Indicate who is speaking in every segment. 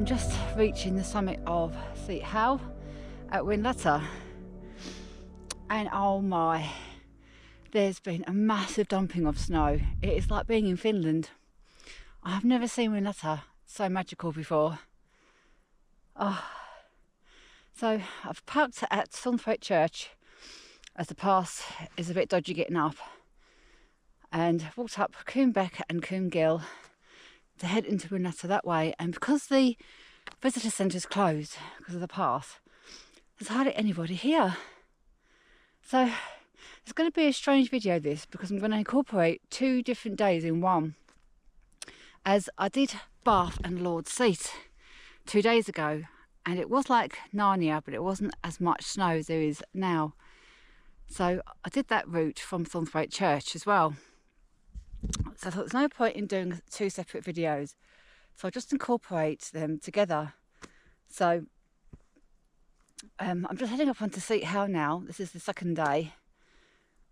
Speaker 1: I'm just reaching the summit of Seat at Whinlatter, and oh my, there's been a massive dumping of snow. It is like being in Finland. I have never seen Whinlatter so magical before. Oh. So I've parked at Thornthwaite Church as the pass is a bit dodgy getting up, and walked up Comb and Comb Gill to head into Whinlatter that way. And because the visitor centre is closed because of the pass, there's hardly anybody here. So it's going to be a strange video this, because I'm going to incorporate 2 different days in one, as I did Barf and Lord's Seat 2 days ago, and it was like Narnia, but it wasn't as much snow as there is now. So I did that route from Thornthwaite Church as well. So I thought there's no point in doing 2 separate videos, so I'll just incorporate them together. So I'm just heading up onto Seat now. This is the 2nd day,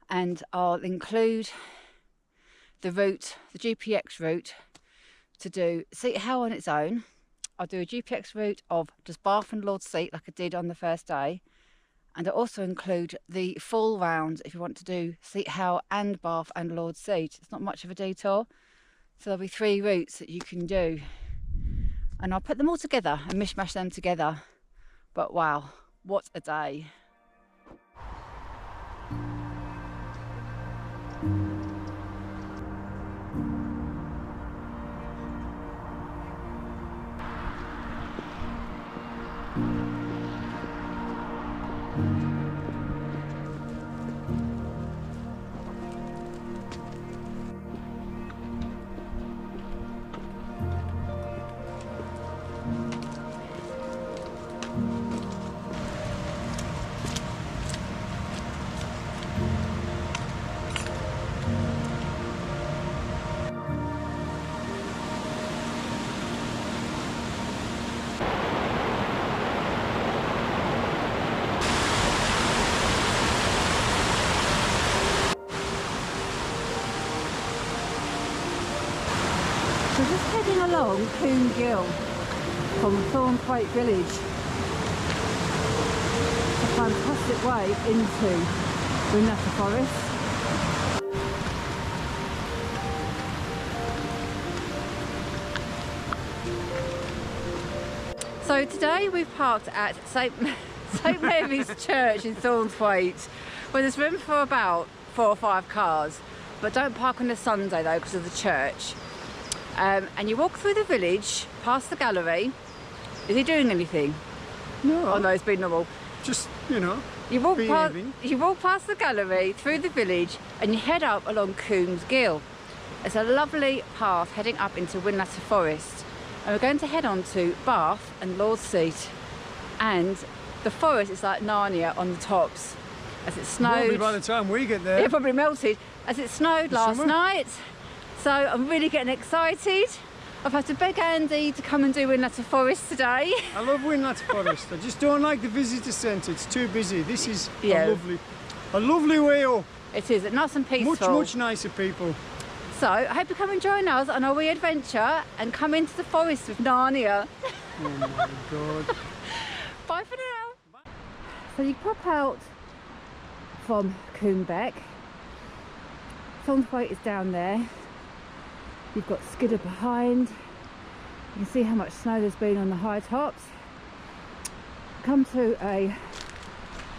Speaker 1: and I'll include the route, the GPX route, to do Seat on its own. I'll do a GPX route of just Barf and Lord's Seat like I did on the 1st day, and I'll also include the full round if you want to do Seat and Barf and Lord's Seat. It's not much of a detour, so there'll be 3 routes that you can do, and I'll put them all together and mishmash them together. But wow, what a day. So just heading along Comb Gill from Thornthwaite Village. A fantastic way into Whinlatter Forest. So today we've parked at St Mary's Church in Thornthwaite, where there's room for about 4 or 5 cars, but don't park on a Sunday though because of the church. And you walk through the village, past the gallery. Is he doing anything?
Speaker 2: No.
Speaker 1: Oh no, it's been normal.
Speaker 2: Just, you know,
Speaker 1: you walk past the gallery, through the village, and you head up along Comb Gill. It's a lovely path heading up into Whinlatter Forest. And we're going to head on to Barf and Lord's Seat. And the forest is like Narnia on the tops, as it snowed.
Speaker 2: Probably by the time we get there.
Speaker 1: It probably melted, as it snowed last night. So I'm really getting excited. I've had to beg Andy to come and do Whinlatter Forest today.
Speaker 2: I love Whinlatter Forest. I just don't like the visitor centre. It's too busy. This is a lovely way up.
Speaker 1: It is, nice and peaceful.
Speaker 2: Much nicer people.
Speaker 1: So I hope you come and join us on our wee adventure and come into the forest with Narnia.
Speaker 2: Oh my God.
Speaker 1: Bye for now. Bye. So you pop out from Komb. Thornthwaite is down there. You've got Skidder behind. You can see how much snow there's been on the high tops. Come to a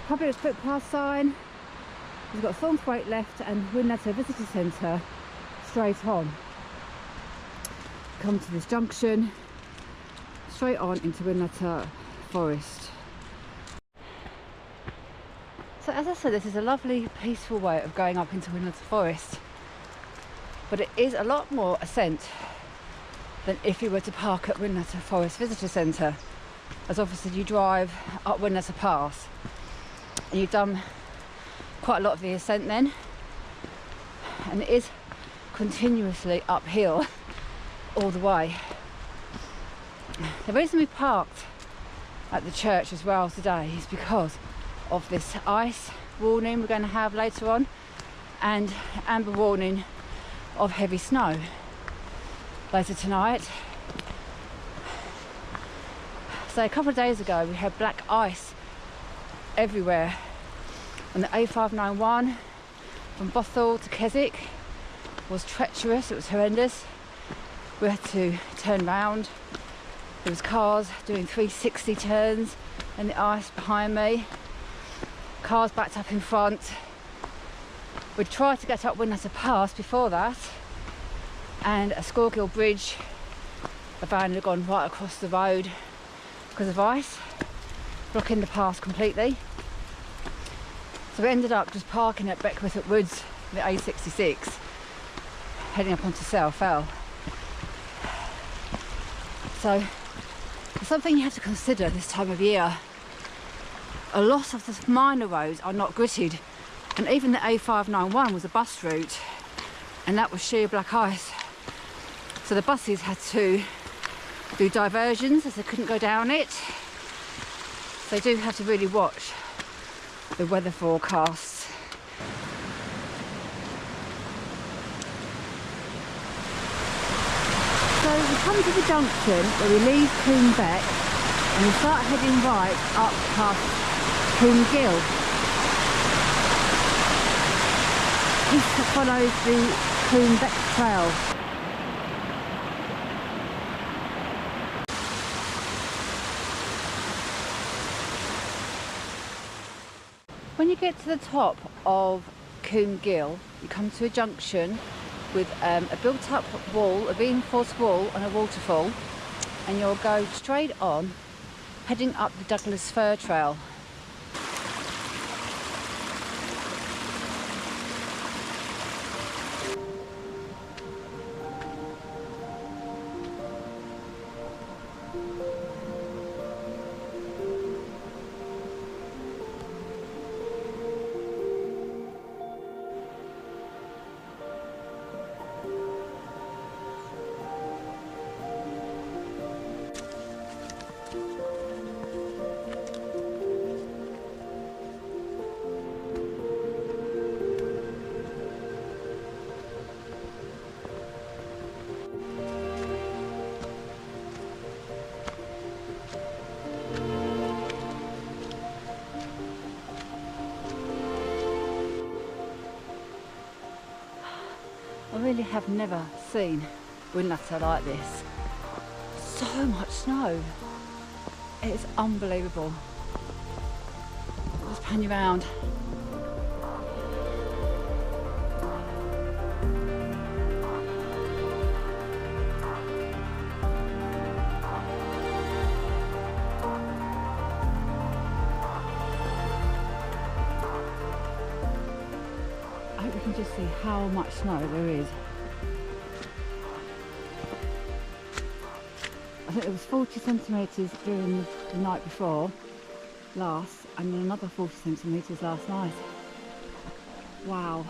Speaker 1: public footpath sign. You've got Thornthwaite left and Whinlatter Visitor Centre straight on. Come to this junction, straight on into Whinlatter Forest. So as I said, this is a lovely peaceful way of going up into Whinlatter Forest. But it is a lot more ascent than if you were to park at Whinlatter Forest Visitor Centre, as obviously you drive up Whinlatter Pass and you've done quite a lot of the ascent then, and it is continuously uphill all the way. The reason we parked at the church as well today is because of this ice warning we're going to have later on, and amber warning of heavy snow later tonight. So a couple of days ago we had black ice everywhere, and the A591 from Bothell to Keswick was treacherous. It was horrendous. We had to turn round. There was cars doing 360 turns in the ice behind me. Cars backed up in front. We'd tried to get up Whhinlatter Pass before that, and a Gill bridge, a van had gone right across the road because of ice, blocking the pass completely. So we ended up just parking at Beckwith Woods, the A66, heading up onto South Fell. So it's something you have to consider this time of year. A lot of the minor roads are not gritted, and even the A591 was a bus route, and that was sheer black ice. So the buses had to do diversions as they couldn't go down it. So they do have to really watch the weather forecasts. So we come to the junction where we leave Komb and we start heading right up past Comb Gill. This follows the Komb trail. When you get to the top of Comb Gill, you come to a junction with a built-up wall, a reinforced wall and a waterfall, and you'll go straight on, heading up the Douglas Fir Trail. I really have never seen Whinlatter like this. So much snow. It's unbelievable. Let's pan you around. I hope you can just see how much snow there is. I think it was 40 centimetres during the night before last, and then another 40 centimetres last night. Wow.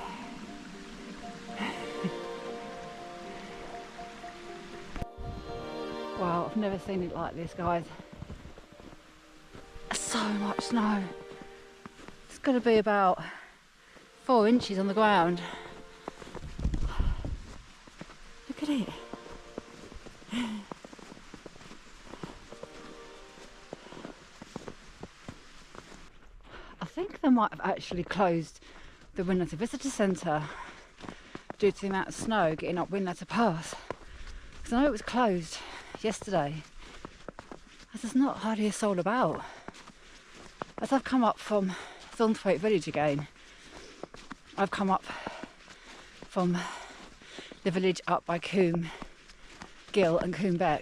Speaker 1: Wow, I've never seen it like this, guys. So much snow. It's going to be about 4 inches on the ground. Look at it. I think they might have actually closed the Whinlatter Visitor Centre due to the amount of snow getting up Whinlatter Pass. Because I know it was closed yesterday, as there's not hardly a soul about. As I've come up from Thornthwaite Village again, I've come up from the village up by Comb Gill and Comb, and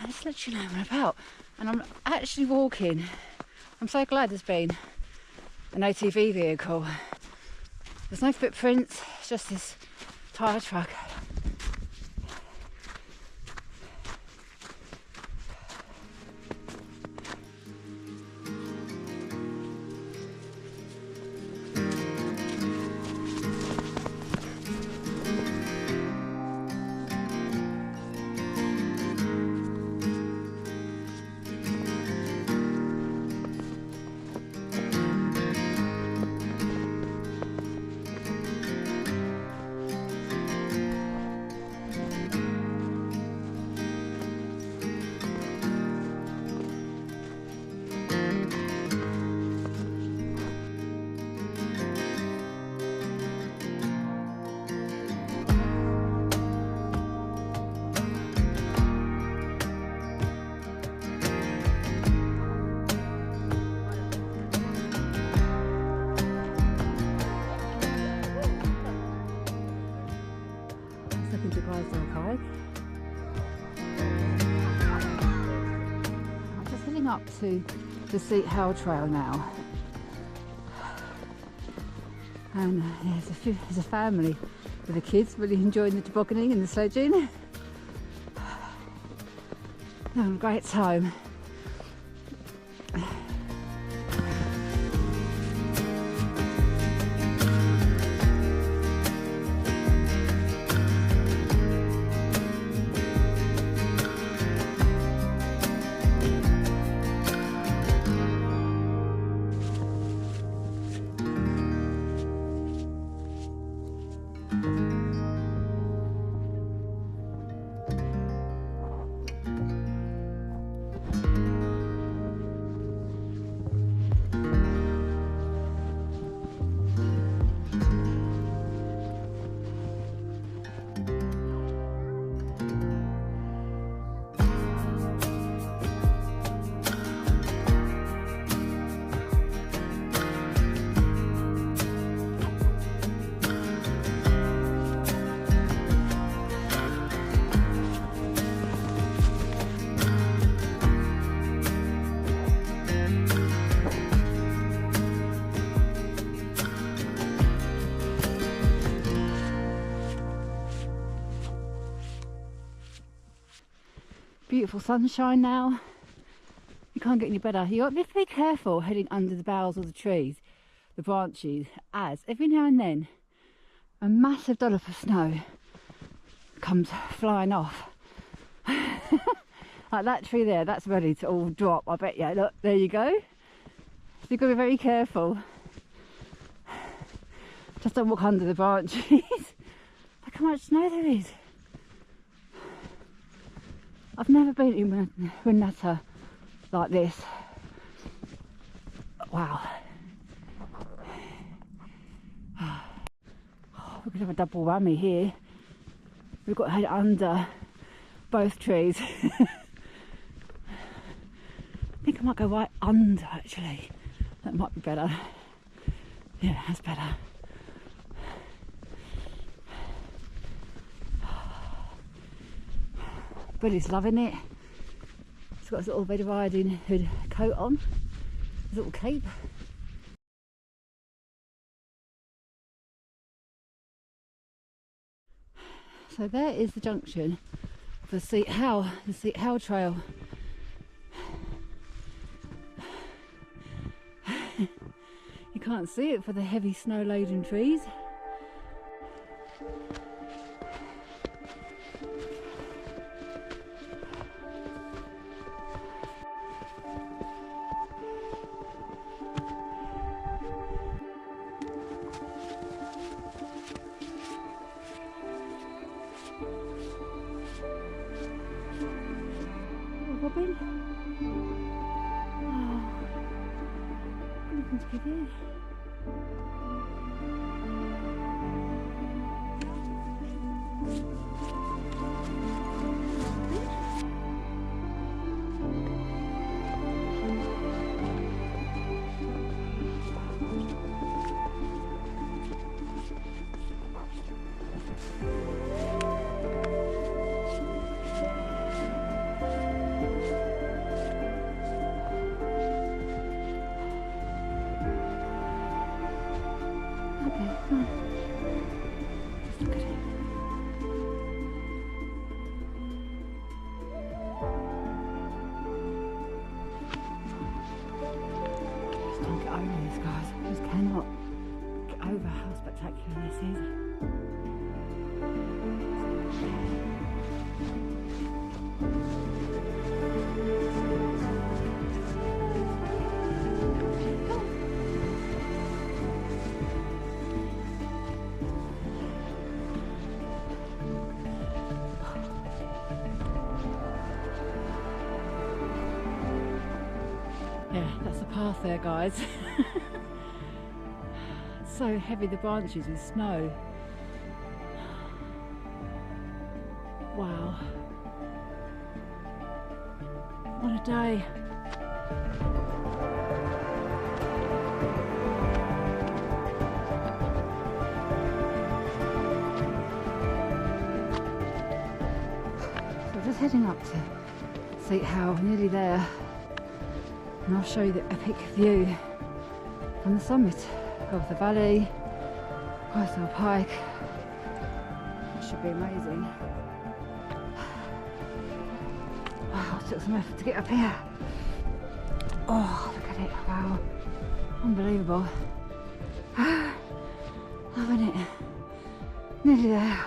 Speaker 1: it's literally no one about, and I'm actually walking. I'm so glad there's been an ATV vehicle. There's no footprints, it's just this tyre truck. up to the Seat Howe Trail now. And there's a family with the kids really enjoying the tobogganing and the sledging. Having a great time. Beautiful sunshine now. You can't get any better. You have to be careful heading under the boughs of the trees, the branches, as every now and then a massive dollop of snow comes flying off. Like that tree there, that's ready to all drop, I bet you. Look, there you go. So you've got to be very careful. Just don't walk under the branches. Look how much snow there is. I've never been in Whinlatter like this. Wow. Oh, we're going to have a double whammy here. We've got to head under both trees. I think I might go right under actually. That might be better. Yeah, that's better. Billy's loving it. He's got his little Red Riding Hood coat on, his little cape. So there is the junction for the Seat Howe Trail. You can't see it for the heavy snow-laden trees. Robin? Oh, nothing to give you. Spectacular this is. Yeah, that's the path there, guys. So heavy, the branches with snow. Wow, what a day. So we're just heading up to Seat Howe, nearly there. and I'll show you the epic view from the summit of the valley, Whinlatter Pike. It should be amazing. Wow, it took some effort to get up here. Oh, look at it, wow, unbelievable. Loving it, nearly there.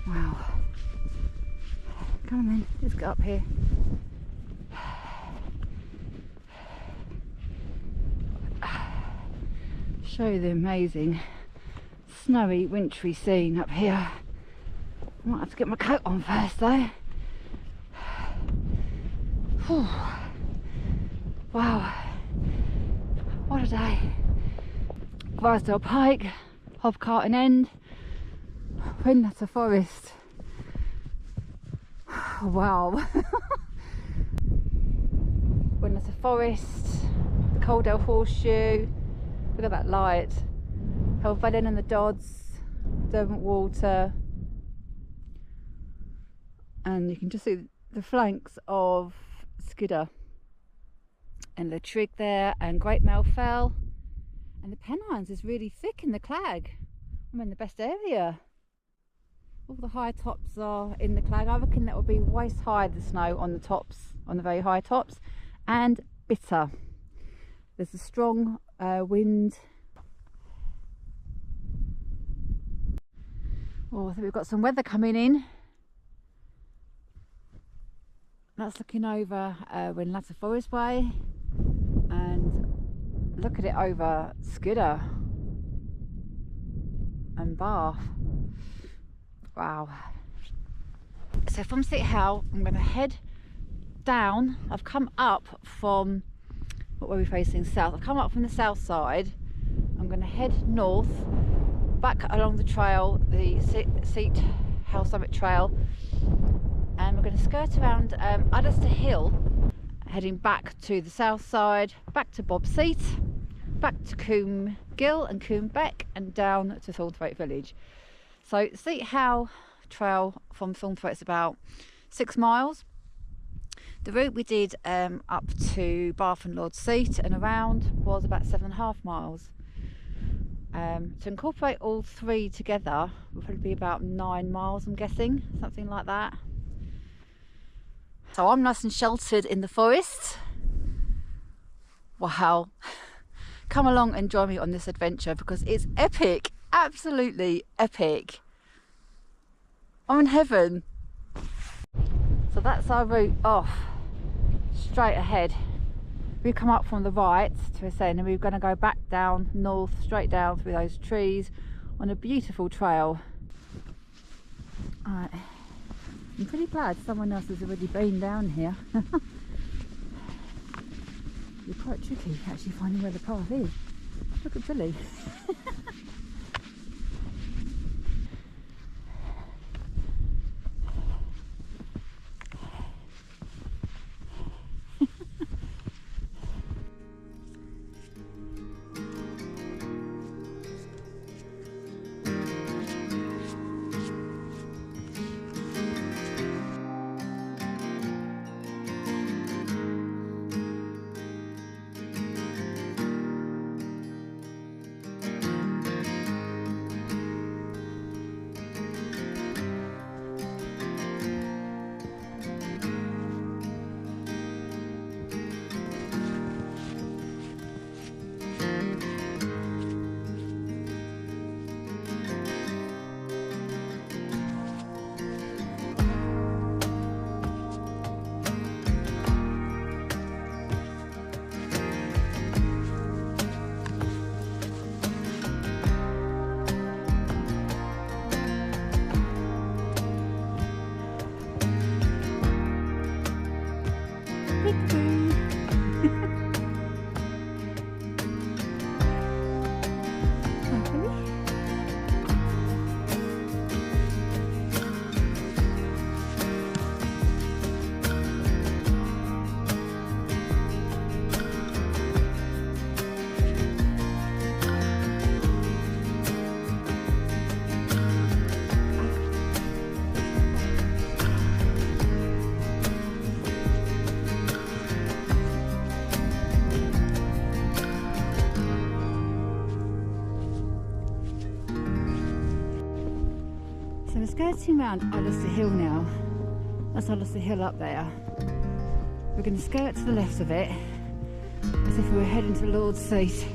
Speaker 1: Wow. Come on then, let's get up here. Show you the amazing snowy, wintry scene up here. I might have to get my coat on first though. Whew. Wow. What a day. Whinlatter Pike, Hobcarton End, Whinlatter Forest. Wow. Whinlatter Forest, the Coldale Horseshoe, look at that light, Helvellyn and the Dodds, Derwent Water, and you can just see the flanks of Skidder and the Trig there, and Great Male Fell, and the Pennines is really thick in the Clag. I'm in the best area. All the high tops are in the Clag. I reckon that will be waist high, the snow on the tops, on the very high tops, and bitter. There's a strong wind. Oh, I think we've got some weather coming in. That's looking over Whinlatter Forest Way, and look at it over Skidder and Barf. Wow. So from Seat Howe, I'm going to head down. I've come up from, what were we facing? South. I've come up from the south side. I'm going to head north, back along the trail, the Seat Howe Summit Trail, and we're going to skirt around Alistair Hill, heading back to the south side, back to Bob Seat, back to Comb Gill and Comb Beck, and down to Thornthwaite Village. So Seat Howe Trail from Thornthwaite is about 6 miles. The route we did up to Barf and Lord Seat and around was about 7.5 miles. To incorporate all three together will probably be about 9 miles, I'm guessing, something like that. So I'm nice and sheltered in the forest. Wow. Come along and join me on this adventure because it's epic, absolutely epic. I'm in heaven. So that's our route off, straight ahead. We come up from the right to ascend, and we're going to go back down north, straight down through those trees on a beautiful trail. Alright, I'm pretty glad someone else has already been down here. It's quite tricky actually finding where the path is. Look at Billy. skirting round Alistair Hill now. That's Alistair Hill up there. We're going to skirt to the left of it as if we were heading to Lord's Seat.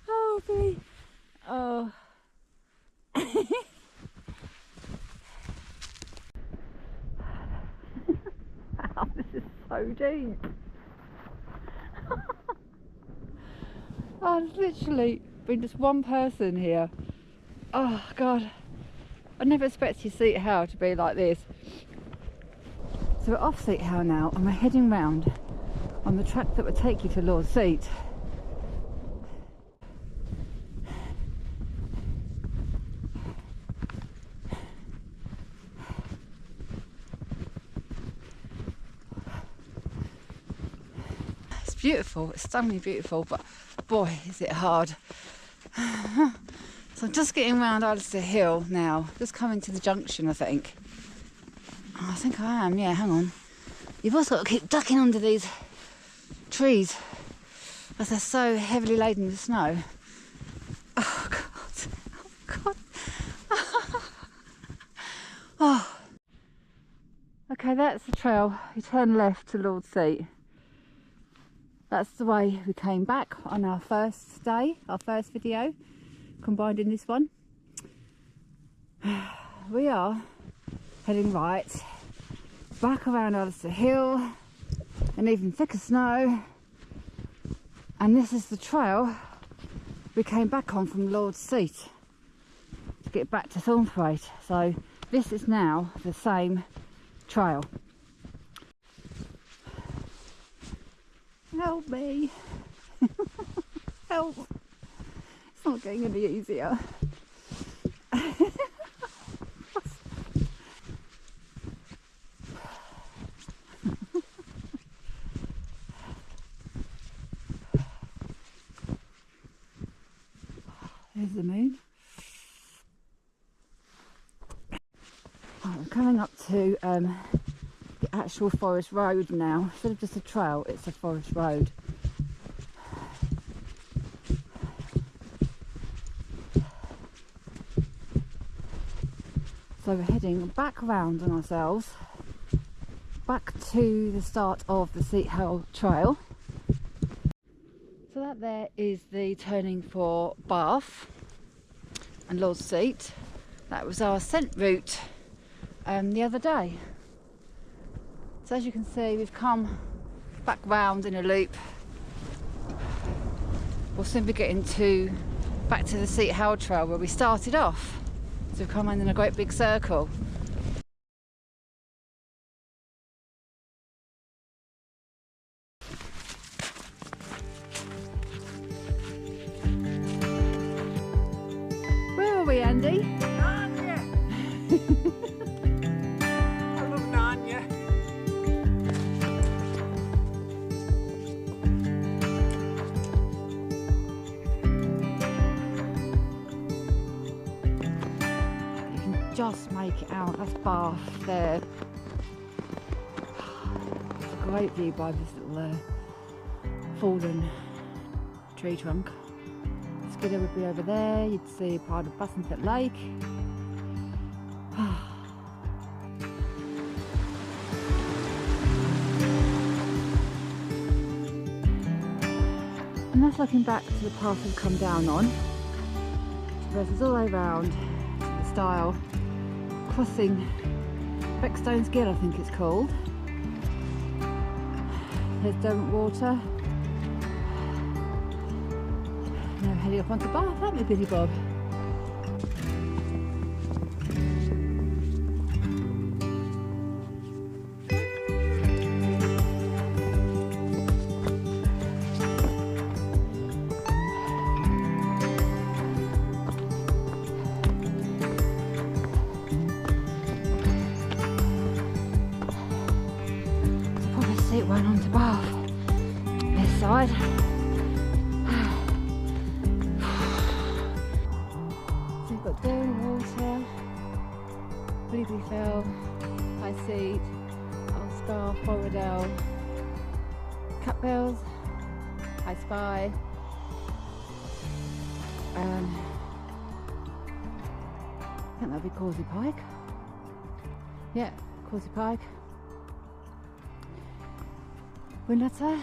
Speaker 1: Oh, Billy. Oh. Wow, this is so deep. Oh, there's literally been just one person here. Oh, God. I never expected Seat Howe to be like this. So we're off Seat Howe now and we're heading round on the track that would take you to Lord's Seat. It's beautiful, it's stunningly beautiful, but boy is it hard. So I'm just getting round Alistair Hill now, just coming to the junction I think. Oh, I think I am, yeah, hang on. You've also got to keep ducking under these trees as they're so heavily laden with snow. Oh God, oh God. Oh. Okay, that's the trail. You turn left to Lord's Seat. That's the way we came back on our first day, our first video, combined in this one. We are heading right back around Alistair Hill and even thicker snow, and this is the trail we came back on from Lord's Seat to get back to Thornthwaite. So this is now the same trail. Help me. Help. It's not getting any easier. There's the moon. Right, we're coming up to the actual forest road now. Instead of just a trail, it's a forest road. So we're heading back around on ourselves, back to the start of the Seat Howe trail. So that there is the turning for Barf and Lord's Seat. That was our ascent route the other day. So as you can see, we've come back round in a loop. We'll soon be getting back to the Seat Howe trail where we started off. So we've come in a great big circle. Where are we, Andy?
Speaker 2: Narnia! I love Narnia.
Speaker 1: Just make it out. That's Barf there. It's a great view by this little fallen tree trunk. Skidder would be over there. You'd see part of Bassenset Lake. And that's looking back to the path we've come down on. Versus all the way round to the stile. Crossing Beckstone's Gill, I think it's called. There's Derwent Water. Now heading up onto Barf, aren't we, Billy Bob? It went on to Barf, this side. So we've got Dawn Water, Blueberry Fell, High Seat, Old Scarf, Borrowdale, Catbells, High Spy, I think that'd be Causey Pike. Yeah, Causey Pike. Whinlatter,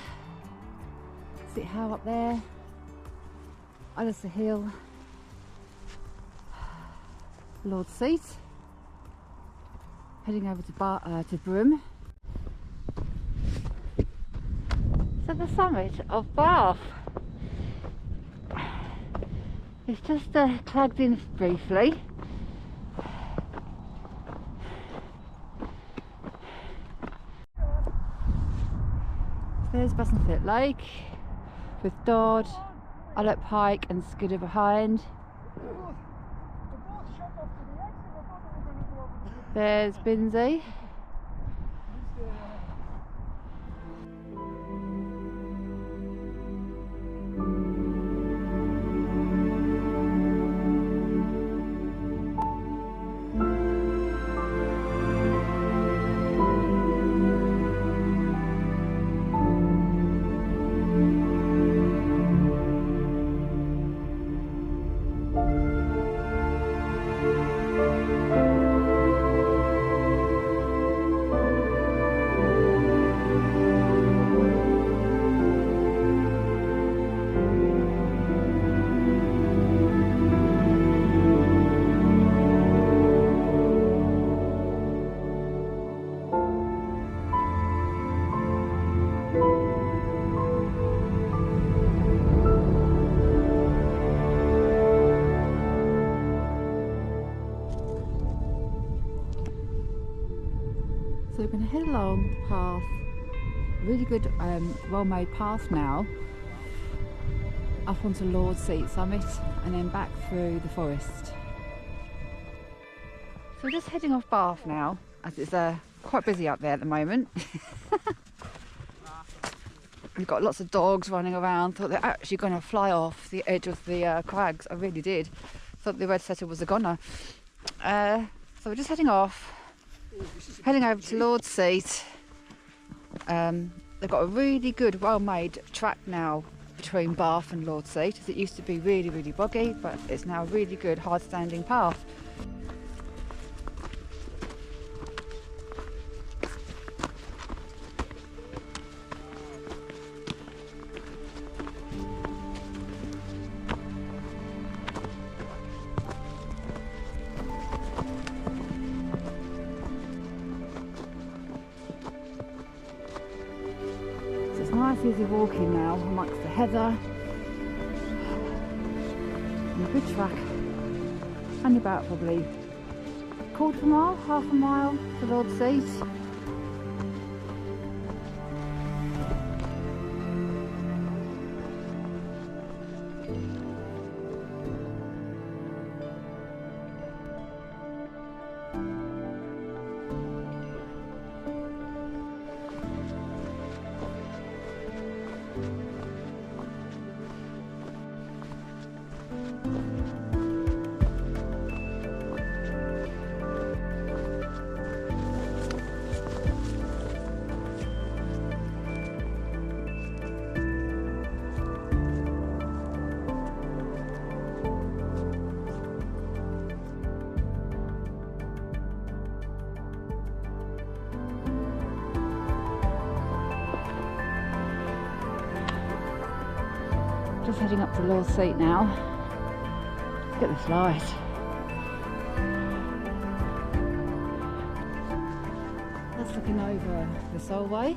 Speaker 1: Seat Howe up there, Alistair Hill, Lord Seat, heading over to Broome. So the summit of Barf. It's just clagged in briefly. There's Bassenfit Lake with Dodd, Allet Pike and Skidder behind. There's Binsey. So we're going to head along the path, really good well-made path now, up onto Lord Seat summit and then back through the forest. So we're just heading off Barf now, as it's quite busy up there at the moment. We've got lots of dogs running around. Thought they're actually going to fly off the edge of the crags. I really did. Thought the red setter was a goner. So we're just heading off, heading over to Lord Seat. They've got a really good, well-made track now between Barf and Lord Seat, as it used to be really, really boggy, but it's now a really good, hard-standing path. Nice easy walking now amongst the heather and a good track, and about probably a quarter of a mile, half a mile to Lord Seat. Just heading up to Lord Seat now. Look at this light. That's looking over the Solway,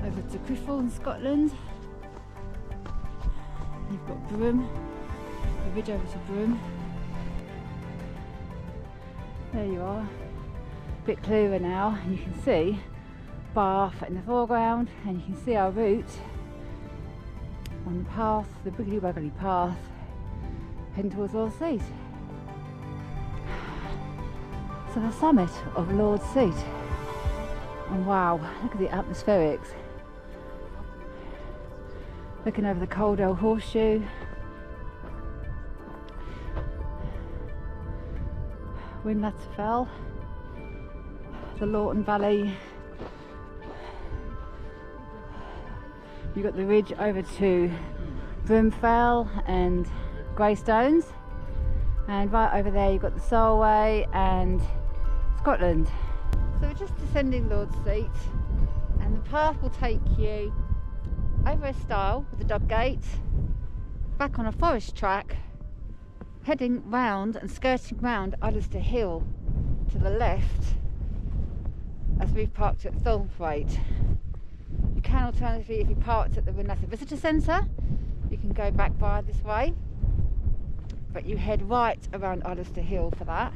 Speaker 1: over to Criffel in Scotland. You've got Broom, the ridge over to Broom. There you are, a bit clearer now, and you can see Barf in the foreground, and you can see our route on the path, the wiggly waggly path, heading towards Lord's Seat. So the summit of Lord's Seat, and wow, look at the atmospherics. Looking over the Coldale Horseshoe, Whinlatter Fell, the Lawton Valley. You've got the ridge over to Broom Fell and Greystones, and right over there you've got the Solway and Scotland. So we're just descending Lord's Seat, and the path will take you over a stile with the dog gate, back on a forest track, heading round and skirting round Alistair Hill to the left as we've parked at Thornthwaite. You can alternatively, if you parked at the Whhinlatter Visitor Centre, you can go back via this way, but you head right around Alistair Hill for that.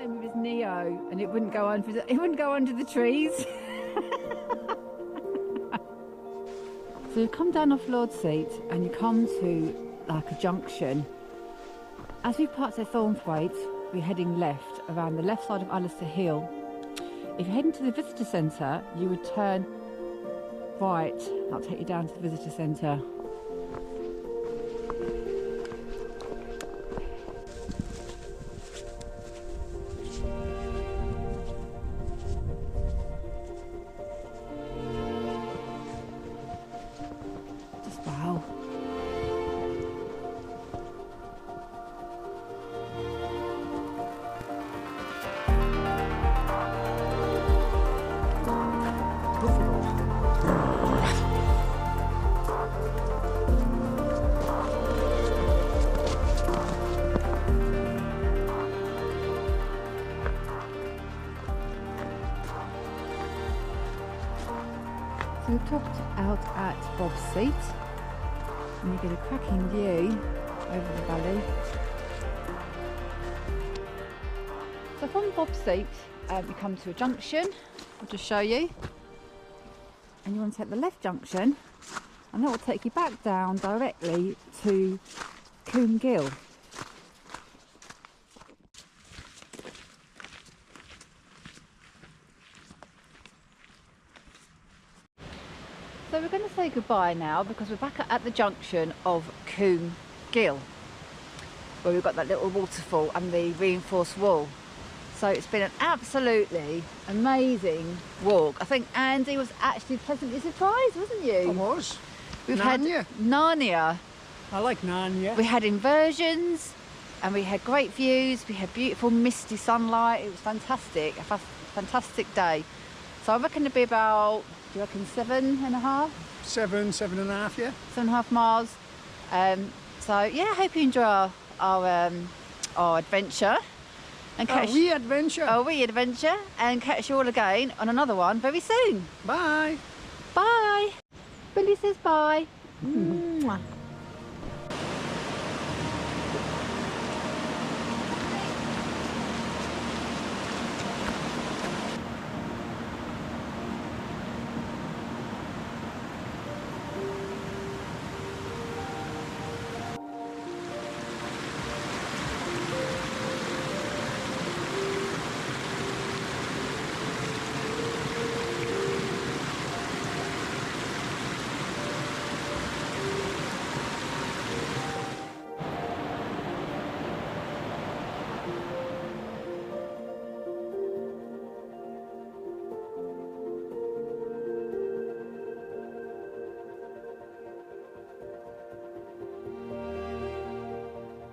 Speaker 1: With his Neo, and it wouldn't go under the trees. So you come down off Lord's Seat and you come to like a junction. As we parked at Thornthwaite, we're heading left around the left side of Alistair Hill. If you're heading to the visitor centre, you would turn right. That'll take you down to the visitor centre. Wow. So we've topped out at Bob's Seat, and you get a cracking view over the valley. So from Bob's Seat, you come to a junction. I'll just show you, and you want to take the left junction, and that will take you back down directly to Comb Gill. So we're going to say goodbye now, because we're back at the junction of Comb Gill, where we've got that little waterfall and the reinforced wall. So it's been an absolutely amazing walk. I think Andy was actually pleasantly surprised, wasn't you?
Speaker 2: I was.
Speaker 1: We've
Speaker 2: Narnia.
Speaker 1: had Narnia.
Speaker 2: I like Narnia.
Speaker 1: We had inversions, and we had great views. We had beautiful misty sunlight. It was fantastic, a fantastic day. So I reckon it'd be about, do you reckon 7.5?
Speaker 2: 7.5, yeah.
Speaker 1: 7.5 miles. So yeah, I hope you enjoy our adventure. And catch
Speaker 2: wee adventure.
Speaker 1: Our wee adventure, and catch you all again on another one very soon.
Speaker 2: Bye.
Speaker 1: Bye. Billy says bye. Mwah.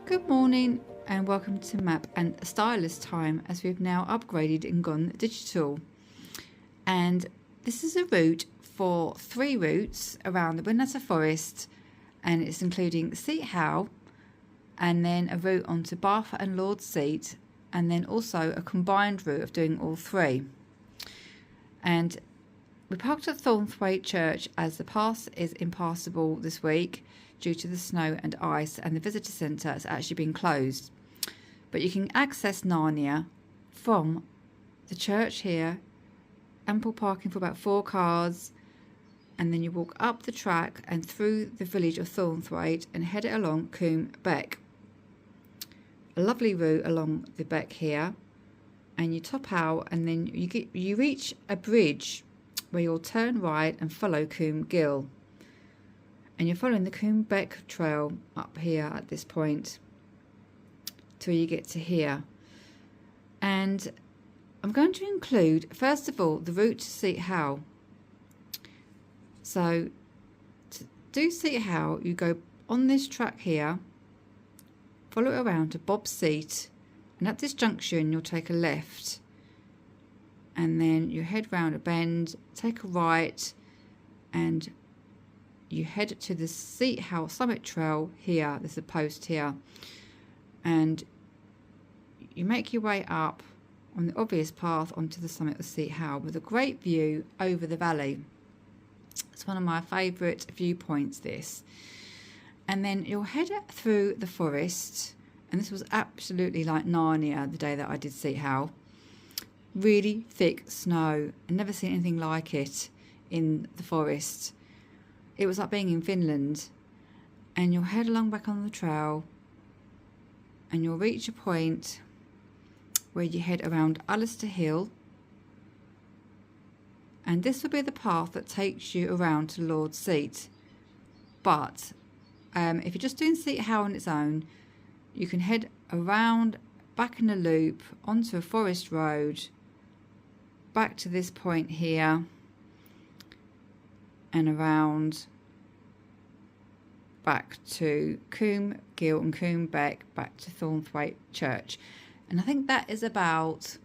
Speaker 1: Good morning and welcome to Map and Stylus time, as we've now upgraded and gone digital. And this is a route for 3 routes around the Whinlatter Forest, and it's including Seat Howe, and then a route onto Barf and Lord's Seat, and then also a combined route of doing all 3. And we parked at Thornthwaite Church as the pass is impassable this week due to the snow and ice, and the visitor centre has actually been closed. But you can access Narnia from the church here, ample parking for about 4 cars, and then you walk up the track and through the village of Thornthwaite and head it along Komb Beck. A lovely route along the beck here, and you top out and then you reach a bridge where you'll turn right and follow Comb Gill. And you're following the Komb Beck trail up here at this point till you get to here. And I'm going to include, first of all, the route to Seat Howe. So to do Seat Howe, you go on this track here, follow it around to Bob's Seat, and at this junction you'll take a left, and then you head round a bend, take a right, and you head to the Seat Howe Summit Trail here. There's a post here, and you make your way up on the obvious path onto the summit of Seat Howe with a great view over the valley. It's one of my favourite viewpoints, this. And then you'll head through the forest, and this was absolutely like Narnia the day that I did Seat Howe. Really thick snow. I've never seen anything like it in the forest. It was like being in Finland. And you'll head along back on the trail, and you'll reach a point where you head around Alistair Hill, and this will be the path that takes you around to Lord's Seat. But if you're just doing Seat Howe on its own, you can head around back in a loop onto a forest road back to this point here and around back to Comb Gill and Komb Beck, back to Thornthwaite Church. And I think that is about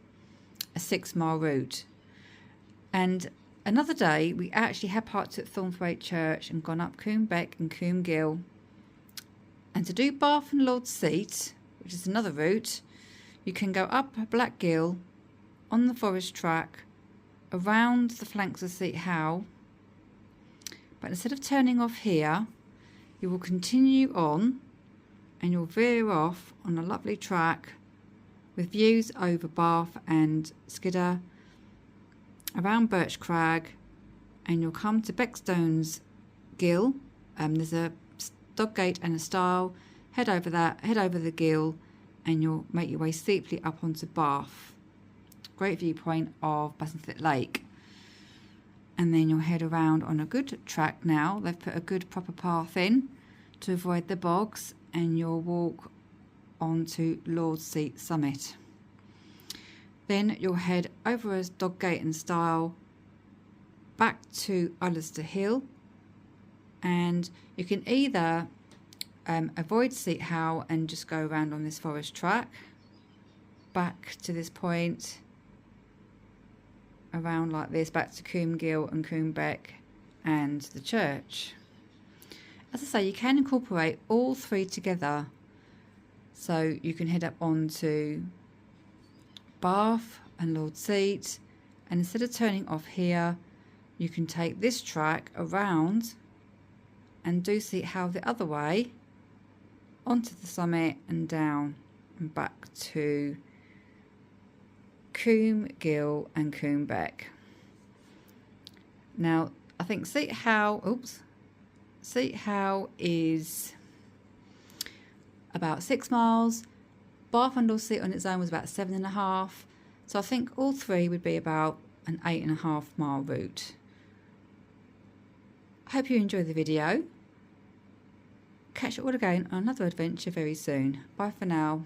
Speaker 1: a 6-mile route. And another day we actually had parked at Thornthwaite Church and gone up Komb Beck and Comb Gill. And to do Barf and Lord's Seat, which is another route, you can go up Black Gill on the forest track around the flanks of Seat Howe. But instead of turning off here, you will continue on and you'll veer off on a lovely track with views over Barf and Skidder, around Birch Crag, and you'll come to Beckstones Gill. There's a dog gate and a stile. Head over that, head over the gill, and you'll make your way steeply up onto Barf. Great viewpoint of Bassenthwaite Lake. And then you'll head around on a good track now. They've put a good proper path in to avoid the bogs, and you'll walk onto Lord's Seat Summit. Then you'll head over a dog gate and stile back to Alistair Hill, and you can either avoid Seat Howe and just go around on this forest track back to this point, around like this, back to Comb Gill and Komb Beck and the church. As I say, you can incorporate all 3 together, so you can head up onto Barf and Lord's Seat, and instead of turning off here, you can take this track around and do Seat Howe the other way onto the summit and down and back to Comb Gill and Komb Beck. Now I think Seat Howe is about 6 miles. Barf and Lord's Seat on its own was about 7.5, so I think all 3 would be about an 8.5 mile route. I hope you enjoyed the video. Catch you all again on another adventure very soon. Bye for now.